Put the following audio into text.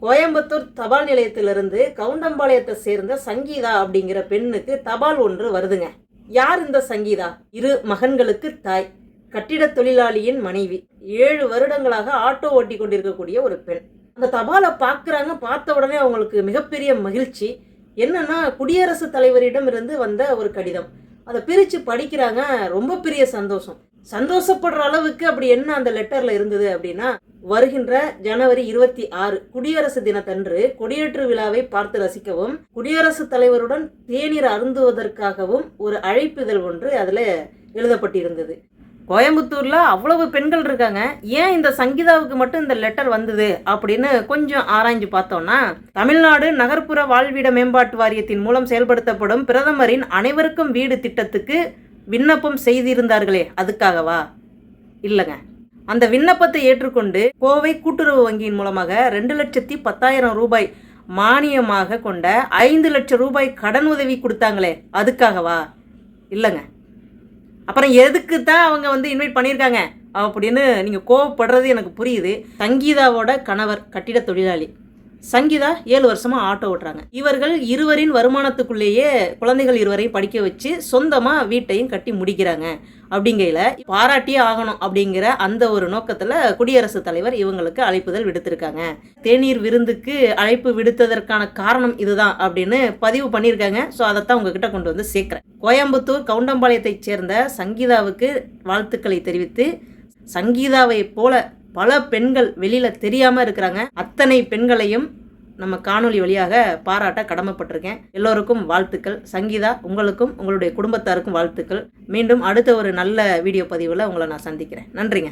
கோயம்புத்தூர் தபால் நிலையத்திலிருந்து கவுண்டம்பாளையத்தை சேர்ந்த சங்கீதா அப்படிங்கிற பெண்ணுக்கு தபால் ஒன்று வருதுங்க. யார் இந்த சங்கீதா? 2 மகன்களுக்கு தாய், கட்டிட தொழிலாளியின் மனைவி, 7 வருடங்களாக ஆட்டோ ஓட்டி கொண்டிருக்கக்கூடிய ஒரு பெண். அந்த தபாலை பார்க்குறாங்க. பார்த்த உடனே அவங்களுக்கு மிகப்பெரிய மகிழ்ச்சி. என்னன்னா, குடியரசுத் தலைவரிடம் இருந்து வந்த ஒரு கடிதம். அதை பிரித்து படிக்கிறாங்க. ரொம்ப பெரிய சந்தோஷம். சந்தோஷப்படுற அளவுக்கு அப்படி என்ன அந்த லெட்டர்ல இருந்தது அப்படின்னா, வருகின்ற ஜனவரி 26 குடியரசு தினத்தன்று கொடியேற்று விழாவை பார்த்து ரசிக்கவும், குடியரசுத் தலைவருடன் தேநீர் அருந்துவதற்காகவும் ஒரு அழைப்பிதழ் ஒன்று அதில் எழுதப்பட்டிருந்தது. கோயம்புத்தூர்ல அவ்வளவு பெண்கள் இருக்காங்க, ஏன் இந்த சங்கீதாவுக்கு மட்டும் இந்த லெட்டர் வந்தது அப்படின்னு கொஞ்சம் ஆராய்ஞ்சு பார்த்தோம்னா, தமிழ்நாடு நகர்ப்புற வாழ்விட மேம்பாட்டு வாரியத்தின் மூலம் செயல்படுத்தப்படும் பிரதமரின் அனைவருக்கும் வீடு திட்டத்துக்கு விண்ணப்பம் செய்திருந்தார்களே, அதுக்காகவா? இல்லைங்க. அந்த விண்ணப்பத்தை ஏற்றுக்கொண்டு கோவை கூட்டுறவு வங்கியின் மூலமாக 2,10,000 ரூபாய் மானியமாக கொண்ட 5 லட்சம் ரூபாய் கடன் உதவி கொடுத்தாங்களே, அதுக்காகவா? இல்லைங்க. அப்புறம் எதுக்கு தான் அவங்க இன்வைட் பண்ணியிருக்காங்க அப்படின்னு நீங்கள் கோவப்படுறது எனக்கு புரியுது. சங்கீதாவோட கணவர் கட்டிட தொழிலாளி, சங்கீதா 7 வருஷமாக ஆட்டோ ஓட்டுறாங்க. இவர்கள் இருவரின் வருமானத்துக்குள்ளேயே குழந்தைகள் 2 படிக்க வச்சு சொந்தமாக வீட்டையும் கட்டி முடிக்கிறாங்க. அப்படிங்கையில் பாராட்டியே ஆகணும் அப்படிங்கிற அந்த ஒரு நோக்கத்தில் குடியரசுத் தலைவர் இவங்களுக்கு அழைப்புதல் விடுத்திருக்காங்க. தேநீர் விருந்துக்கு அழைப்பு விடுத்ததற்கான காரணம் இதுதான் அப்படின்னு பதிவு பண்ணியிருக்காங்க. ஸோ அதைத்தான் உங்ககிட்ட கொண்டு வந்து சேர்க்குறேன். கோயம்புத்தூர் கவுண்டம்பாளையத்தைச் சேர்ந்த சங்கீதாவுக்கு வாழ்த்துக்களை தெரிவித்து, சங்கீதாவை போல பல பெண்கள் வெளியில் தெரியாமல் இருக்கிறாங்க. அத்தனை பெண்களையும் நம்ம காணொலி வழியாக பாராட்ட கடமைப்பட்டிருக்கேன். எல்லோருக்கும் வாழ்த்துக்கள். சங்கீதா, உங்களுக்கும் உங்களுடைய குடும்பத்தாருக்கும் வாழ்த்துக்கள். மீண்டும் அடுத்த ஒரு நல்ல வீடியோ பதிவில் உங்களை நான் சந்திக்கிறேன். நன்றிங்க.